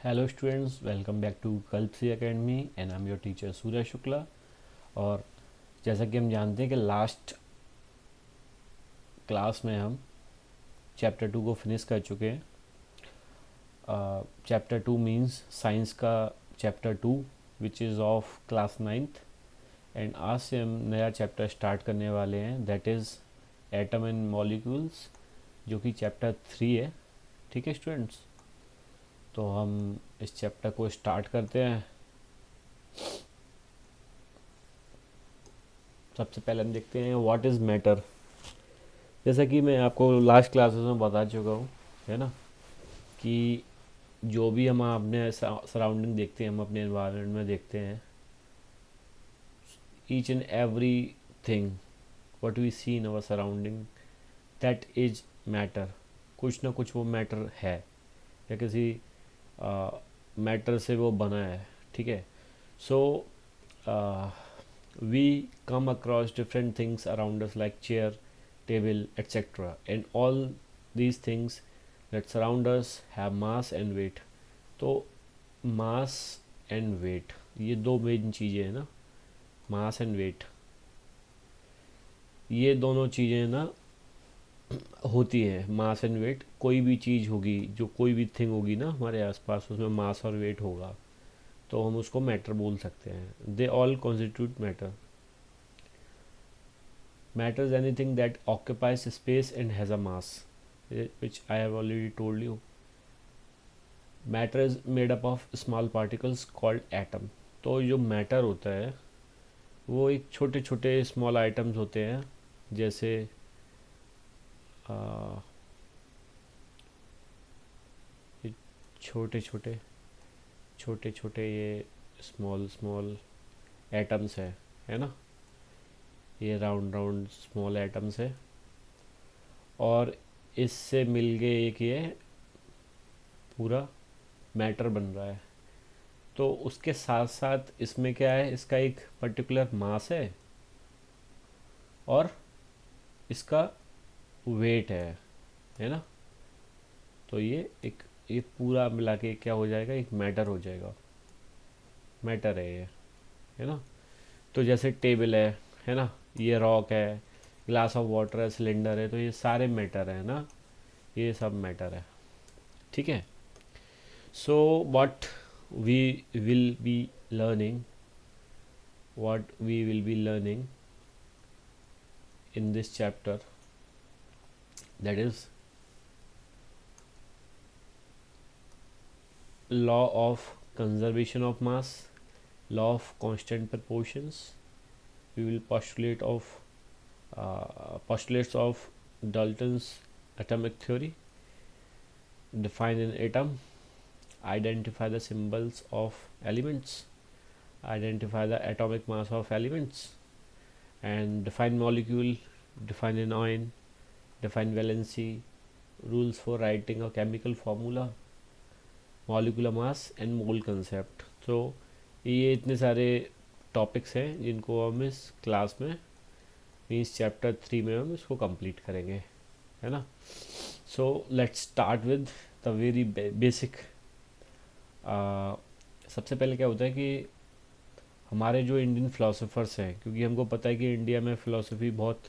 Hello students, welcome back to Kalpsi academy and I am your teacher Surya Shukla. और जैसा कि हम जानते हैं कि लास्ट क्लास में हम चैप्टर 2 को फिनिश कर चुके हैं। चैप्टर 2 मींस साइंस का chapter 2 which is of class 9th। And आज से हम नया चैप्टर स्टार्ट करने वाले हैं, that is atom and molecules, जो कि चैप्टर 3 है। ठीक है स्टूडेंट्स, तो हम इस चैप्टर को स्टार्ट करते हैं। सबसे पहले हम देखते हैं व्हाट इज़ मैटर। जैसा कि मैं आपको लास्ट क्लासेस में बता चुका हूँ, है ना, कि जो भी हम अपने सराउंडिंग देखते हैं, हम अपने एनवायरनमेंट में देखते हैं, each and every thing what we see in our surrounding, that is matter. कुछ ना कुछ वो मैटर है या किसी मैटर से वो बना है। ठीक है, सो we come across different things around us like chair, table, etc. And all these things that surround us have mass and weight. तो mass and weight ये दो मेन चीज़ें हैं ना, mass and weight, ये दोनों चीज़ें ना होती हैं। मास एंड वेट, कोई भी चीज़ होगी, जो कोई भी थिंग होगी ना हमारे आसपास, उसमें मास और वेट होगा, तो हम उसको मैटर बोल सकते हैं। They all constitute matter. Matter is anything that occupies space and has a mass, which I have already told you. Matter is made up of small particles called atom. तो जो matter होता है वो एक छोटे छोटे स्मॉल आइटम्स होते हैं, जैसे ये छोटे छोटे छोटे छोटे ये स्मॉल स्मॉल एटम्स है ना, ये राउंड राउंड स्मॉल एटम्स है, और इससे मिल के एक ये पूरा मैटर बन रहा है। तो उसके साथ साथ इसमें क्या है, इसका एक पर्टिकुलर मास है और इसका वेट है ना। तो ये पूरा मिला के क्या हो जाएगा, एक मैटर हो जाएगा। मैटर है ये, है ना। तो जैसे टेबल है ना, ये रॉक है, ग्लास ऑफ वाटर है, सिलेंडर है, तो ये सारे मैटर है ना, ये सब मैटर है। ठीक है, so what we will be learning, what we will be learning in this chapter, that is law of conservation of mass, law of constant proportions. We will postulates of Dalton's atomic theory, define an atom, identify the symbols of elements, identify the atomic mass of elements, and define molecule, define an ion, define valency, rules for writing a chemical formula, molecular mass and mole concept. तो ये इतने सारे topics हैं जिनको हम इस class में, means chapter 3 में हम इसको कंप्लीट करेंगे, है ना। So let's start with the very basic. सबसे पहले क्या होता है कि हमारे जो इंडियन फ़िलासफ़र्स हैं, क्योंकि हमको पता है कि इंडिया में फ़िलासफ़ी बहुत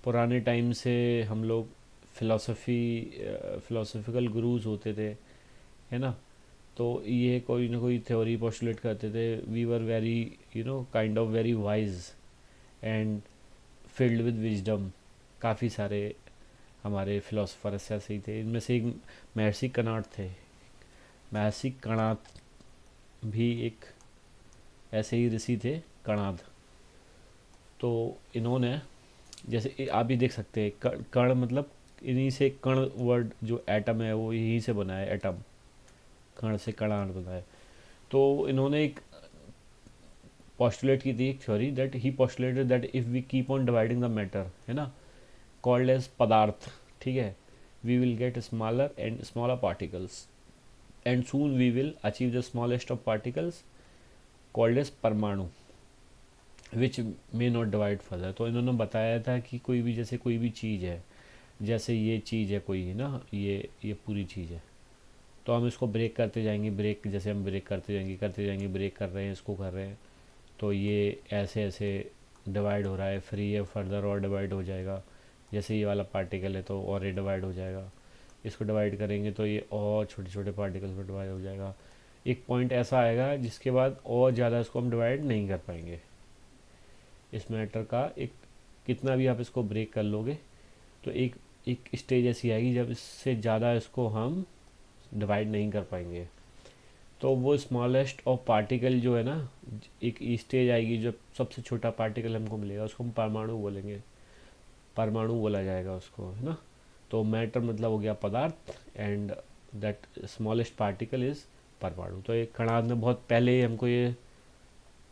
पुराने टाइम से हम लोग फ़िलासफ़िकल गुरुज होते थे, है ना। तो ये कोई ना कोई थ्योरी पोस्टुलेट करते थे। We were very kind of very wise and filled with wisdom. काफ़ी सारे हमारे फिलोसफर्स ऐसे ही थे। इनमें से एक महर्षि कणाद थे। महर्षि कणाद भी एक ऐसे ही ऋषि थे, कणाद। तो इन्होंने, जैसे आप भी देख सकते हैं, कण मतलब इन्हीं से कण वर्ड जो एटम है वो यहीं से बना है। एटम कण से कणाद बना है। तो इन्होंने एक पोस्टुलेट की थी, एक theory, that he postulated that if we keep on dividing the matter, है ना, कॉल्ड एज पदार्थ, ठीक है, we will get smaller and smaller particles and soon we will achieve the smallest of particles called as परमाणु, which may not divide further. तो इन्होंने बताया था कि कोई भी, जैसे कोई भी चीज़ है, जैसे ये चीज़ है कोई, है ना, ये पूरी चीज़ है, तो हम इसको ब्रेक करते जाएंगे, ब्रेक जैसे हम ब्रेक करते जाएंगे, ब्रेक कर रहे हैं, इसको कर रहे हैं, तो ये ऐसे ऐसे डिवाइड हो रहा है, फिर ये फर्दर और डिवाइड हो जाएगा। जैसे ये वाला पार्टिकल है तो और ये डिवाइड हो जाएगा, इसको डिवाइड करेंगे तो ये और छोटे छोटे पार्टिकल्स में डिवाइड हो जाएगा। एक पॉइंट ऐसा आएगा जिसके बाद और ज़्यादा इसको हम डिवाइड नहीं कर पाएंगे। इस मैटर का एक कितना भी आप इसको ब्रेक कर लोगे तो एक एक स्टेज ऐसी आएगी जब इससे ज़्यादा इसको हम डिवाइड नहीं कर पाएंगे। तो वो स्मॉलेस्ट ऑफ पार्टिकल जो है ना, एक स्टेज आएगी जब सबसे छोटा पार्टिकल हमको मिलेगा, उसको हम परमाणु बोलेंगे, परमाणु बोला जाएगा उसको, है ना। तो मैटर मतलब हो गया पदार्थ, and that smallest particle is परमाणु। तो एक कणाद ने बहुत पहले ही हमको ये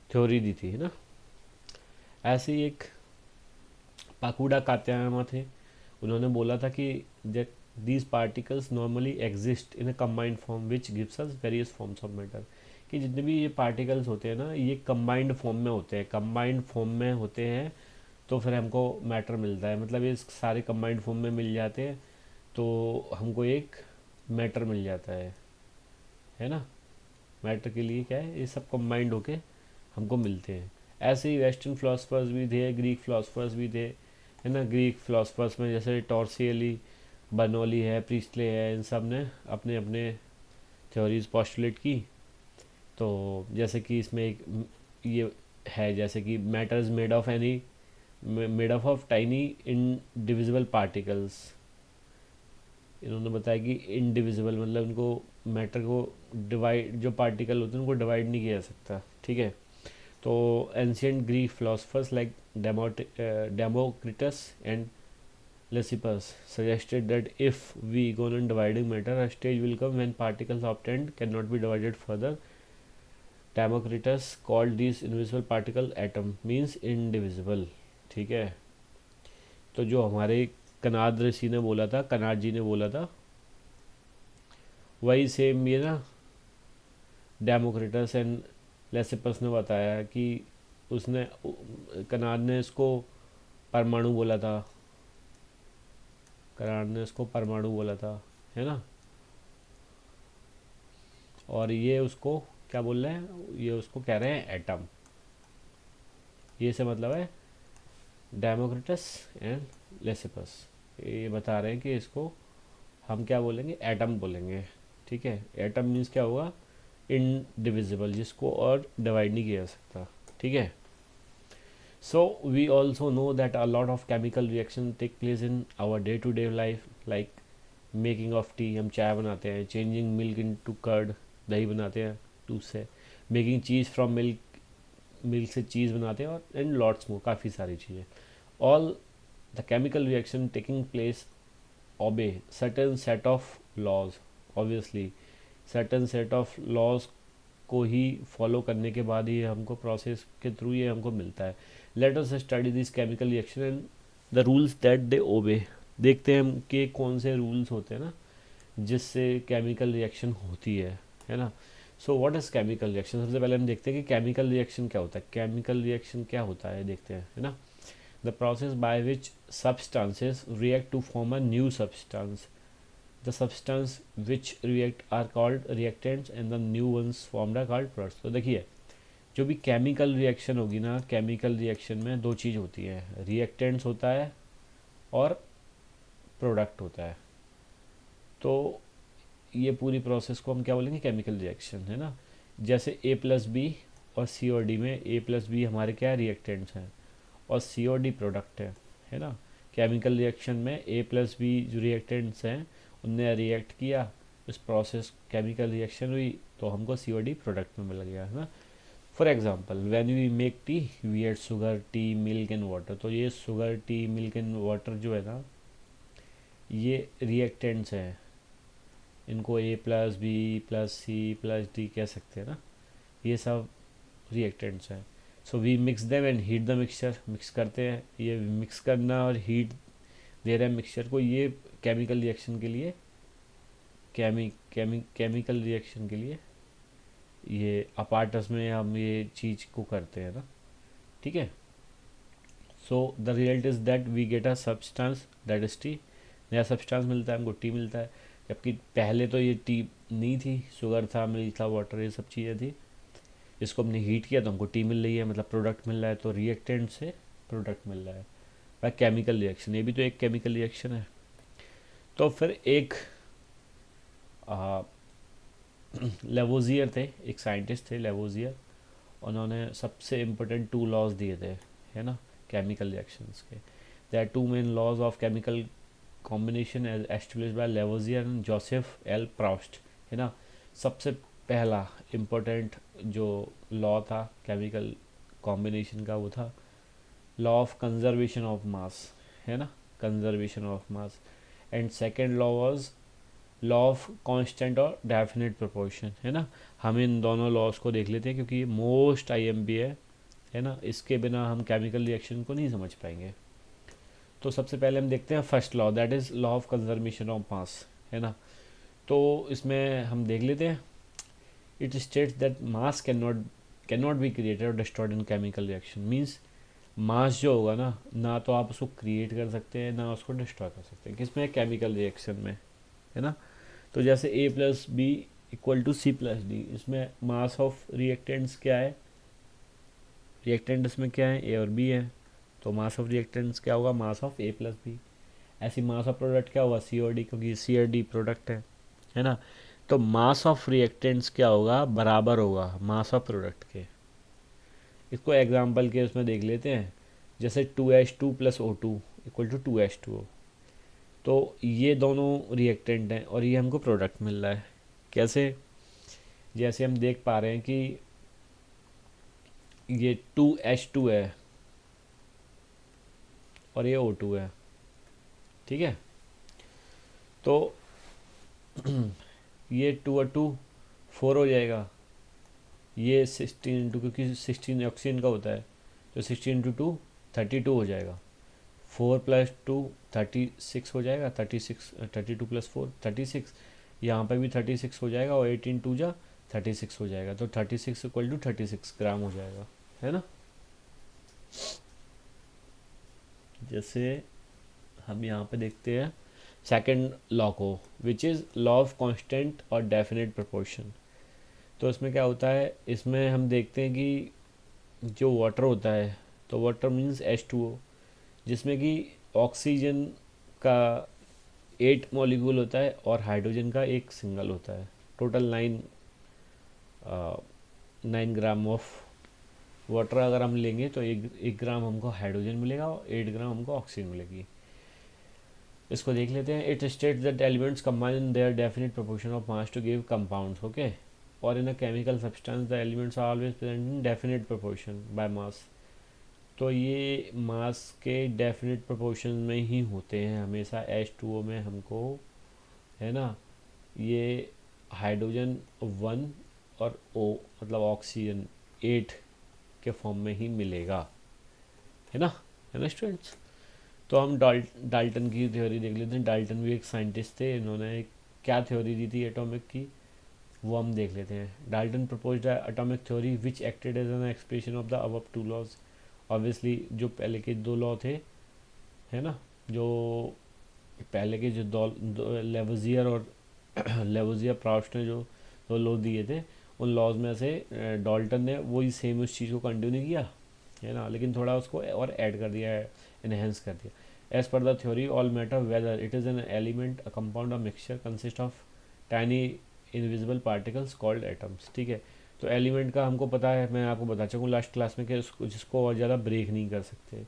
थ्योरी दी थी, है ना। ऐसे ही एक पाकुडा कात्यायमा थे, उन्होंने बोला था कि that these particles normally exist in a combined form which gives us various forms of matter, कि जितने भी ये पार्टिकल्स होते हैं ना, ये कंबाइंड फॉर्म में होते हैं, कंबाइंड फॉर्म में होते हैं, तो फिर हमको मैटर मिलता है। मतलब ये सारे कंबाइंड फॉर्म में मिल जाते हैं तो हमको एक मैटर मिल जाता है ना। मैटर के लिए क्या है, ये सब कंबाइंड होके हमको मिलते हैं। ऐसे ही वेस्टर्न फिलोसफर्स भी थे, ग्रीक फिलोसफर्स भी थे, है ना। ग्रीक फिलोसफर्स में जैसे टॉर्सियली, बर्नौली है, प्रीस्टले है, इन सब ने अपने अपने थ्योरीज पोस्टुलेट की। तो जैसे कि इसमें एक ये है, जैसे कि matter is made of tiny indivisible particles. इन्होंने बताया कि इनडिविजिबल मतलब उनको मैटर को डिवाइड, जो पार्टिकल होते हैं उनको डिवाइड नहीं किया जा सकता, ठीक है। तो ancient Greek philosophers like Democritus and Lysippus suggested that if we go on dividing matter, a stage will come when particles obtained cannot be divided further. Democritus called these invisible particle atom, means indivisible, ठीक है। तो जो हमारे कनाद ऋषि ने बोला था, कनाद जी ने बोला था, वही सेम ये ना डेमोक्रिटस एंड लेसिपस ने बताया कि उसने, कनाद ने इसको परमाणु बोला था, कनाड ने इसको परमाणु बोला था, है ना। और ये उसको क्या बोल रहे हैं, ये उसको कह रहे हैं एटम। ये से मतलब है डेमोक्रिटस एंड लेसिपस, ये बता रहे हैं कि इसको हम क्या बोलेंगे, एटम बोलेंगे, ठीक है। एटम मीन्स क्या होगा, इनडिविजिबल, जिसको और डिवाइड नहीं किया जा सकता, ठीक है। So we also know that a lot of chemical reaction take place in our day to day life, like making of tea, हम चाय बनाते हैं, changing milk into curd, दही बनाते हैं दूध से, making cheese from milk, milk से चीज़ बनाते हैं, और एंड लॉट्स मोर, काफ़ी सारी चीज़ें। All the chemical reaction taking place obey certain set of laws, obviously certain set of laws को ही फॉलो करने के बाद ही हमको प्रोसेस के थ्रू ये हमको मिलता है। Let us study this chemical reaction and the rules that they obey. देखते हैं हम कि कौन से रूल्स होते हैं ना जिससे केमिकल रिएक्शन होती है ना। So what is chemical reaction, सबसे पहले हम देखते हैं कि केमिकल रिएक्शन क्या होता है। केमिकल रिएक्शन क्या होता है देखते हैं, है ना। The process by which substances react to form a new substance, the substance which react are called reactants and the new ones formed are called products। तो देखिए जो भी केमिकल रिएक्शन होगी ना, केमिकल रिएक्शन में दो चीज़ होती है, रिएक्टेंट्स होता है और प्रोडक्ट होता है। तो ये पूरी प्रोसेस को हम क्या बोलेंगे, केमिकल रिएक्शन, है ना। जैसे ए प्लस बी और सी और डी में ए प्लस बी हमारे क्या रिएक्टेंट्स हैं और सी और डी प्रोडक्ट है ना। केमिकल रिएक्शन में ए प्लस बी जो रिएक्टेंट्स हैं उनने रिएक्ट किया, इस प्रोसेस केमिकल रिएक्शन हुई, तो हमको सी और डी प्रोडक्ट में मिल गया, है ना। For example when we make tea we add sugar, tea, milk and water. तो ये sugar, tea, milk and water जो है ना, ये रिएक्टेंट्स हैं, इनको A plus B plus C plus D कह सकते हैं ना, ये सब रिएक्टेंट्स हैं। So we mix them and heat the mixture, mix करते हैं, ये मिक्स करना और हीट दे रहे हैं मिक्सचर को, ये केमिकल रिएक्शन के लिए, केमिकल रिएक्शन के लिए ये अपार्टस में हम ये चीज़ को करते हैं ना, ठीक है। So the result is that we get a substance that is T, नया सब्सटेंस मिलता है हमको, टी मिलता है। जबकि पहले तो ये टी नहीं थी, शुगर था, मिल्क था, वाटर, ये सब चीज़ें थी। इसको हमने हीट किया तो हमको टी मिल रही है, मतलब प्रोडक्ट मिल रहा है। तो रिएक्टेंट से प्रोडक्ट मिल रहा है बाय केमिकल रिएक्शन, ये भी तो एक केमिकल रिएक्शन है। तो फिर एक लेवोजियर थे, एक साइंटिस्ट थे लेवोजियर, उन्होंने सबसे इम्पोर्टेंट 2 लॉज दिए थे, है ना, केमिकल रिएक्शंस के। There are 2 main laws of chemical combination as established by Lavoisier and Joseph L Proust, है ना। सबसे पहला इम्पोर्टेंट जो लॉ था केमिकल कॉम्बिनेशन का, वो था law of conservation of mass, है ना, conservation of mass. And second law was law of constant और डेफिनेट प्रोपोर्शन, है ना। हम इन दोनों लॉज को देख लेते हैं क्योंकि ये मोस्ट आईएमपी है ना, इसके बिना हम केमिकल रिएक्शन को नहीं समझ पाएंगे। तो सबसे पहले हम देखते हैं first law, that is law of conservation of mass, है ना। तो इसमें हम देख लेते हैं, it states that mass can not be created और destroyed in chemical reaction. Means mass जो होगा ना, ना तो आप उसको क्रिएट कर सकते हैं ना उसको डिस्ट्रॉय कर सकते हैं, किसमें, केमिकल रिएक्शन में, है ना। तो जैसे A plus B equal to C plus D, इसमें मास ऑफ रिएक्टेंट्स क्या है, रिएक्टेंट इसमें क्या है, ए और बी है। तो मास ऑफ रिएक्टेंट्स क्या होगा, mass of A plus B. ऐसी मास ऑफ प्रोडक्ट क्या होगा, सी और डी, क्योंकि सी और डी प्रोडक्ट है ना। तो मास ऑफ रिएक्टेंट्स क्या होगा, बराबर होगा मास ऑफ प्रोडक्ट के। इसको एग्जांपल के उसमें देख लेते हैं, जैसे 2H2 plus O2 equal to 2H2O। तो ये दोनों रिएक्टेंट हैं और ये हमको प्रोडक्ट मिल रहा है। कैसे, जैसे हम देख पा रहे हैं कि ये 2H2 है और ये O2 है, ठीक है। तो ये 2 और 2 4 हो जाएगा, ये 16 इंटू, क्योंकि 16 ऑक्सीजन का होता है, तो 16 इंटू 2 32 हो जाएगा। 4 प्लस 2 36 हो जाएगा, 36, 32 प्लस 4 36, यहाँ पर भी 36 हो जाएगा, और 18 टू जा 36 हो जाएगा। तो 36 इक्वल टू 36 ग्राम हो जाएगा, है ना। जैसे हम यहाँ पे देखते हैं सेकंड लॉ को, which is law of constant और डेफिनेट प्रोपोर्शन। तो इसमें क्या होता है, इसमें हम देखते हैं कि जो वाटर होता है, तो वाटर मीन्स H2O, जिसमें कि ऑक्सीजन का 8 मॉलिक्यूल होता है और हाइड्रोजन का एक सिंगल होता है। टोटल 9 ग्राम ऑफ वाटर अगर हम लेंगे तो एक ग्राम हमको हाइड्रोजन मिलेगा और 8 ग्राम हमको ऑक्सीजन मिलेगी। इसको देख लेते हैं। It states that elements combine their definite proportion of mass to give compounds, okay, और in a chemical substance the elements are always present in definite proportion by mass. तो ये मास के डेफिनेट प्रोपोर्शन में ही होते हैं हमेशा। H2O में हमको, है ना, ये हाइड्रोजन 1 और O मतलब ऑक्सीजन 8 के फॉर्म में ही मिलेगा, है ना स्टूडेंट्स। तो हम डाल्टन की थ्योरी देख लेते हैं। डाल्टन भी एक साइंटिस्ट थे, इन्होंने क्या थ्योरी दी थी एटॉमिक की, वो हम देख लेते हैं। Dalton proposed atomic theory which acted as an expression of the above 2 laws. Obviously जो पहले के 2 लॉ थे, है ना, जो पहले के जो लेवोजियर और लेवोजियर प्राउस्ट ने जो 2 लॉ दिए थे, उन लॉज में से डाल्टन ने वही सेम उस चीज़ को कंटिन्यू किया, है ना, लेकिन थोड़ा उसको और ऐड कर दिया है, एनहेंस कर दिया। As per the theory all matter whether it is an element, a compound, a mixture consist of tiny invisible particles called atoms, ठीक है। तो एलिमेंट का हमको पता है, मैं आपको बता चुका हूँ लास्ट क्लास में, कि उसको जिसको और ज़्यादा ब्रेक नहीं कर सकते।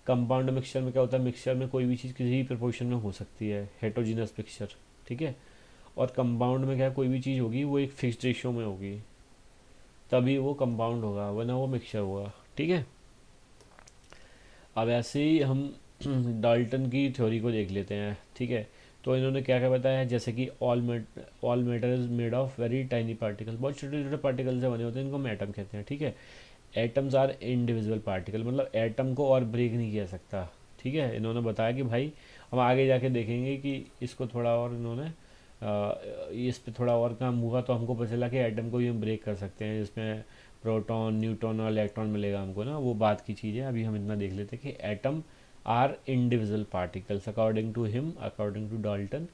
कंपाउंड मिक्सचर में क्या होता है, मिक्सचर में कोई भी चीज़ किसी भी प्रोपोर्शन में हो सकती है, हेटरोजीनस मिक्सचर, ठीक है। और कंपाउंड में क्या, कोई भी चीज़ होगी वो एक फिक्स्ड रेशियो में होगी, तभी वो कंपाउंड होगा, वरना वो मिक्सचर होगा, ठीक है। अब ऐसे ही हम डाल्टन की थ्योरी को देख लेते हैं, ठीक है। तो इन्होंने क्या क्या बताया, जैसे कि all matter is made of very tiny particle, बहुत छोटे छोटे पार्टिकल से बने होते हैं, इनको हम एटम कहते हैं, ठीक है। एटम्स आर इंडिविजुअल पार्टिकल, मतलब एटम को और ब्रेक नहीं किया सकता, ठीक है। इन्होंने बताया कि भाई, हम आगे जाके देखेंगे कि इसको थोड़ा और इन्होंने इस पे थोड़ा और काम हुआ तो हमको पता चला कि एटम को भी हम ब्रेक कर सकते हैं, जिसमें प्रोटॉन, न्यूट्रॉन और इलेक्ट्रॉन मिलेगा हमको ना, वो बात की चीज़ है। अभी हम इतना देख लेते हैं कि atom are individual particles according to him, according to Dalton.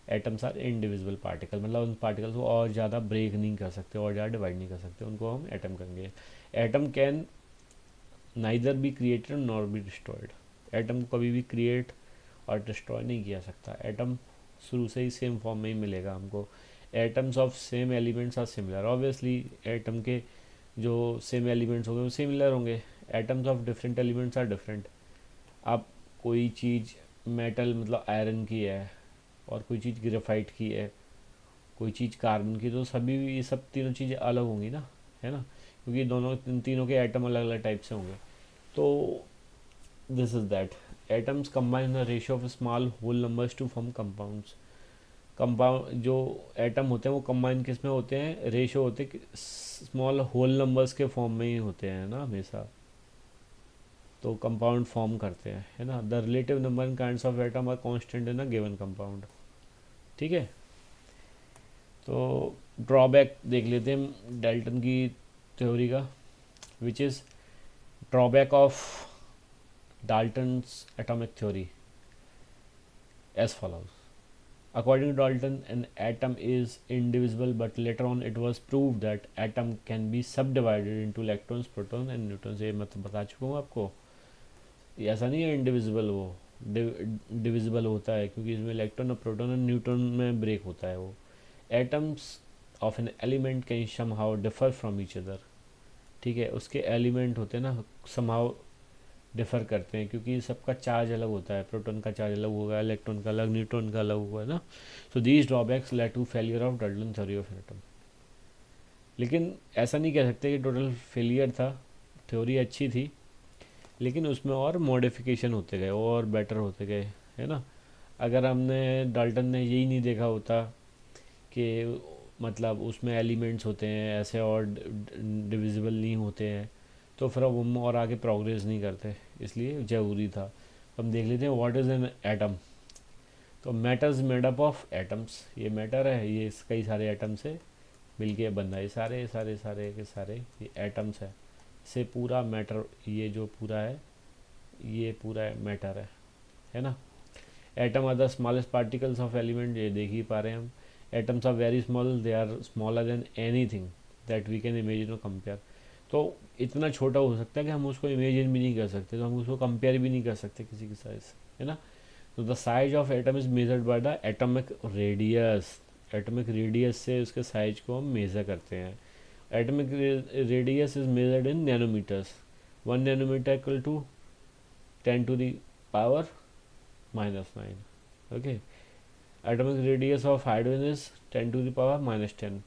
Atoms are individual particle, मतलब उन पार्टिकल्स को और ज़्यादा ब्रेक नहीं कर सकते और ज़्यादा डिवाइड नहीं कर सकते, उनको हम एटम कहेंगे। Atom can neither be created nor be destroyed. Atom को कभी भी क्रिएट और डिस्ट्रॉय नहीं किया सकता। एटम शुरू से ही सेम फॉर्म में ही मिलेगा हमको। Atoms of same elements are similar, obviously atom के जो सेम एलिमेंट्स होंगे वो सिमिलर होंगे। Atoms of different elements are different. अब कोई चीज़ मेटल मतलब आयरन की है और कोई चीज़ ग्रेफाइट की है, कोई चीज़ कार्बन की, तो सभी ये सब तीनों चीज़ें अलग होंगी ना, है ना, क्योंकि दोनों तीनों के एटम अलग अलग टाइप से होंगे। तो this is that atoms combine the ratio of small whole numbers to form compounds. Compound जो एटम होते हैं वो कंबाइन किस में होते हैं, रेशियो होते हैं स्मॉल होल नंबर्स के फॉर्म में ही होते हैं ना हमेशा, तो कंपाउंड फॉर्म करते हैं, है ना। The relative number and kinds of atom are constant in a given compound. ठीक है, तो ड्रॉबैक देख लेते हैं डाल्टन की थ्योरी का, which is drawback of Dalton's atomic theory as follows. According to Dalton, an atom is indivisible, but later on it was proved that atom can be subdivided into electrons, protons and neutrons. ये मैं तो बता चुका हूँ आपको, ऐसा नहीं है इंडिविजिबल, वो डिविजिबल होता है, क्योंकि इसमें इलेक्ट्रॉन और प्रोटॉन और न्यूट्रॉन में ब्रेक होता है वो। Atoms of an element can somehow differ from each other. ठीक है, उसके एलिमेंट होते हैं ना, समहाउ डिफ़र करते हैं, क्योंकि सबका चार्ज अलग होता है, प्रोटॉन का चार्ज अलग होगा, इलेक्ट्रॉन का अलग, न्यूट्रॉन का अलग होगा ना। So these drawbacks led to failure of Dalton theory of atom. लेकिन ऐसा नहीं कह सकते कि टोटल फेलियर था, थ्योरी अच्छी थी, लेकिन उसमें और मॉडिफिकेशन होते गए और बेटर होते गए, है ना। अगर हमने डाल्टन ने यही नहीं देखा होता कि मतलब उसमें एलिमेंट्स होते हैं ऐसे और डिविजिबल नहीं होते हैं, तो फिर अब हम और आगे प्रोग्रेस नहीं करते, इसलिए ज़रूरी था। तो हम देख लेते हैं व्हाट इज़ एन एटम। तो matter is made up of atoms, ये मैटर है, ये कई सारे एटम से मिलके बना है, सारे सारे सारे के सारे ये एटम्स है, से पूरा मैटर, ये जो पूरा है ये पूरा मैटर है ना। Atom are the smallest particles of element, ये देख ही पा रहे हैं हम। Atoms are very small, they are smaller than anything that we can imagine और कंपेयर। तो इतना छोटा हो सकता है कि हम उसको इमेजिन भी नहीं कर सकते, तो हम उसको कंपेयर भी नहीं कर सकते किसी के साइज, है ना। तो the size of atom is measured by the atomic radius. Atomic radius से उसके साइज को हम मेज़र करते हैं। Atomic radius is measured in nanometres. 1 nanometre equal to 10⁻⁻⁹ okay. Atomic radius of hydrogen is 10⁻⁻10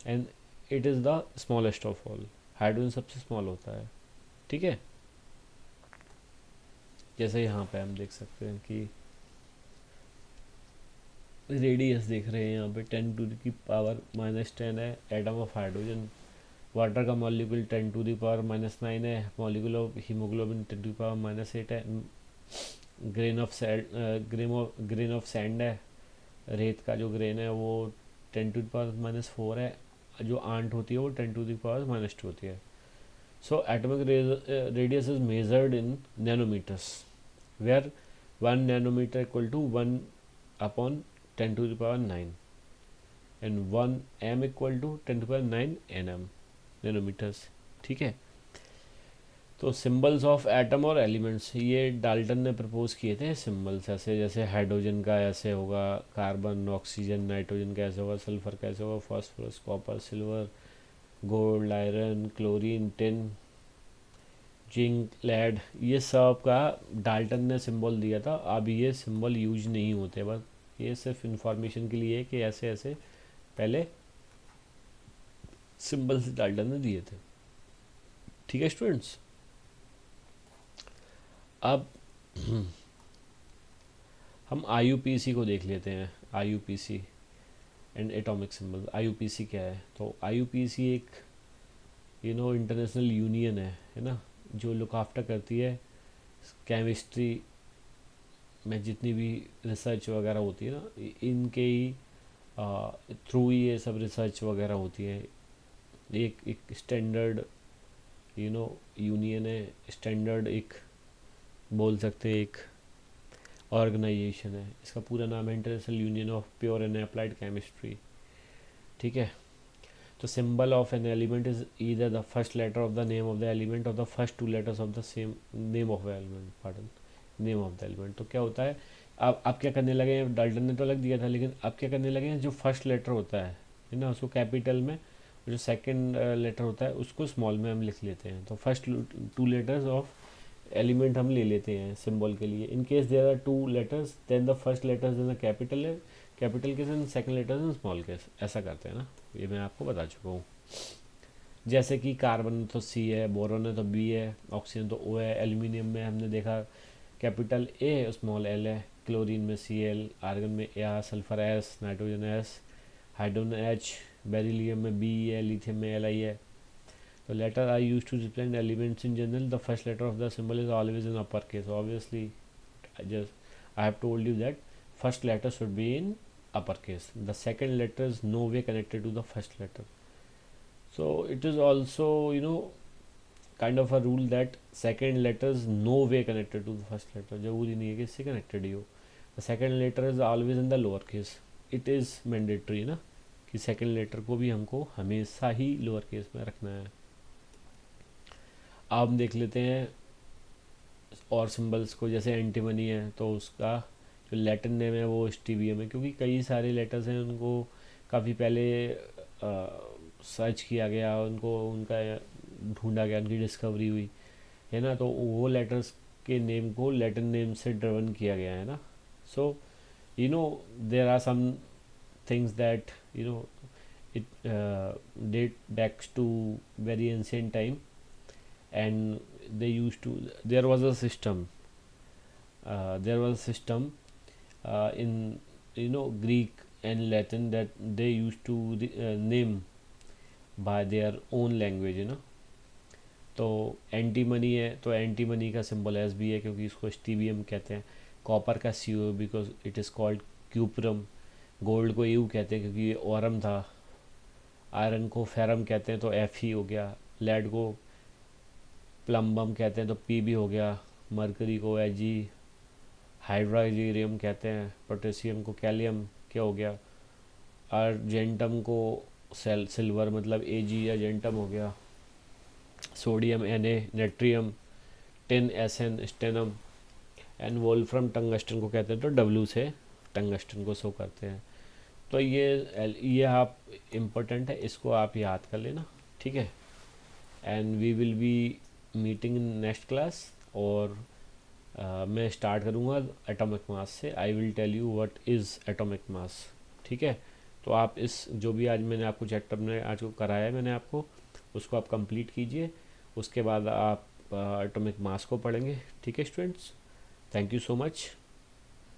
and it is the smallest of all. Hydrogen सबसे small होता है, ठीक है। जैसे यहाँ पे हम देख सकते हैं कि रेडियस देख रहे हैं यहाँ पे 10⁻⁻10 है एटम ऑफ हाइड्रोजन। वाटर का मॉलिक्यूल 10⁻⁻9 है, मॉलिक्यूल ऑफ हीमोग्लोबिन 10⁻⁻8 है, ग्रेन ऑफ सैंड है, रेत का जो ग्रेन है वो 10⁻⁻4 है, जो आंट होती है वो 10⁻⁻2 होती है। So atomic radius is measured in nanometres, where 1 nanometre equal to 1/10⁹ and 1 m equal to 10⁹ nm nanometres, ठीक है। तो सिंबल्स ऑफ एटम और एलिमेंट्स, ये डाल्टन ने प्रपोज किए थे सिंबल्स ऐसे, जैसे हाइड्रोजन का ऐसे होगा, कार्बन ऑक्सीजन नाइट्रोजन का ऐसे होगा, सल्फर का ऐसे होगा, phosphorus copper silver gold iron chlorine tin zinc lead, ये सब का डाल्टन ने सिंबल दिया था। अब ये सिंबल यूज नहीं होते, बस ये सिर्फ इंफॉर्मेशन के लिए कि ऐसे ऐसे पहले सिंबल्स डाल्टन ने दिए थे, ठीक है स्टूडेंट्स। अब हम IUPAC को देख लेते हैं। IUPAC and atomic symbol. IUPAC क्या है? तो IUPAC एक इंटरनेशनल यूनियन है ना, जो लुक आफ्टर करती है केमिस्ट्री में जितनी भी रिसर्च वगैरह होती है ना, इनके ही थ्रू ही ये सब रिसर्च वगैरह होती है। एक स्टैंडर्ड यूनियन है, स्टैंडर्ड एक बोल सकते हैं, एक ऑर्गेनाइजेशन है, इसका पूरा नाम है International Union of Pure and Applied Chemistry. ठीक है, तो symbol of an element is either the first letter of the name of the element और the first two letters of the same name of element, pardon, name of the element. तो क्या होता है, अब क्या करने लगे हैं, डाल्टन ने तो अलग दिया था, लेकिन अब क्या करने लगे हैं, जो फर्स्ट लेटर होता है ना, उसको कैपिटल में, जो सेकंड लेटर होता है उसको स्मॉल में हम लिख लेते हैं। तो first two letters of element हम ले लेते हैं सिंबल के लिए। In case there are two letters then the first letters in the capital है, capital case and second letters in small case, ऐसा करते हैं ना, ये मैं आपको बता चुका हूँ। जैसे कि कार्बन तो सी है, बोरोन है तो बी है, ऑक्सीजन तो ओ है, एल्यूमिनियम में हमने देखा कैपिटल ए स्मॉल एल है, क्लोरीन में सी एल, आर्गन में A R, sulphur S, nitrogen S, hydrogen H, beryllium में बी है, लिथियम में एल आई है। तो letter I used to represent elements in general. The first letter of the symbol is always in uppercase. So obviously, I have told you that first letter should be in uppercase. The second letter is no way connected to the first letter. So it is also kind of a rule that second letter is no way connected to the first letter. जरूरी नहीं है कि इससे connected ही हो. The second letter is always in the lower case. It is mandatory ना कि second letter को भी हमको हमेशा ही lower case में रखना है। आप देख लेते हैं और सिंबल्स को, जैसे एंटीमनी है तो उसका जो लैटिन नेम है वो स्टीवियम है, क्योंकि कई सारे लेटर्स हैं उनको काफ़ी पहले सर्च किया गया, उनको उनका ढूंढा गया, उनकी डिस्कवरी हुई है ना, तो वो लेटर्स के नेम को लैटिन नेम से ड्रिवन किया गया है ना। So there are some things that it date backs to very ancient time, and there was a system, in Greek and Latin that they used to name by their own language. तो antimony है तो antimony का symbol S भी है क्योंकि इसको स्टीवियम कहते हैं। कॉपर का C O because it is called cuprum. Gold को यू कहते हैं क्योंकि ये ओरम था। आयरन को फेरम कहते हैं तो एफ ही हो गया। लेड को प्लम्बम कहते हैं तो पी भी हो गया। मरकरी को एजी। हाइड्रोजीरियम कहते हैं। पोटेशियम को कैलियम क्या हो गया। अर्जेंटम को सिल्वर मतलब एजी अर्जेंटम हो गया। Sodium Na, natrium, tin Sn, stannum, and wolfram tungsten को कहते हैं तो W से टंगस्टन को शो करते हैं। तो ये आप इम्पोर्टेंट है, इसको आप याद कर लेना, ठीक है। And we will be meeting in next class, और मैं स्टार्ट करूँगा एटॉमिक मास से। I will tell you what is atomic mass, ठीक है। तो आप इस जो भी आज मैंने आपको चैप्टर में आज को कराया है मैंने आपको, उसको आप कंप्लीट कीजिए। उसके बाद आप एटॉमिक मास को पढ़ेंगे, ठीक है students. Thank you so much.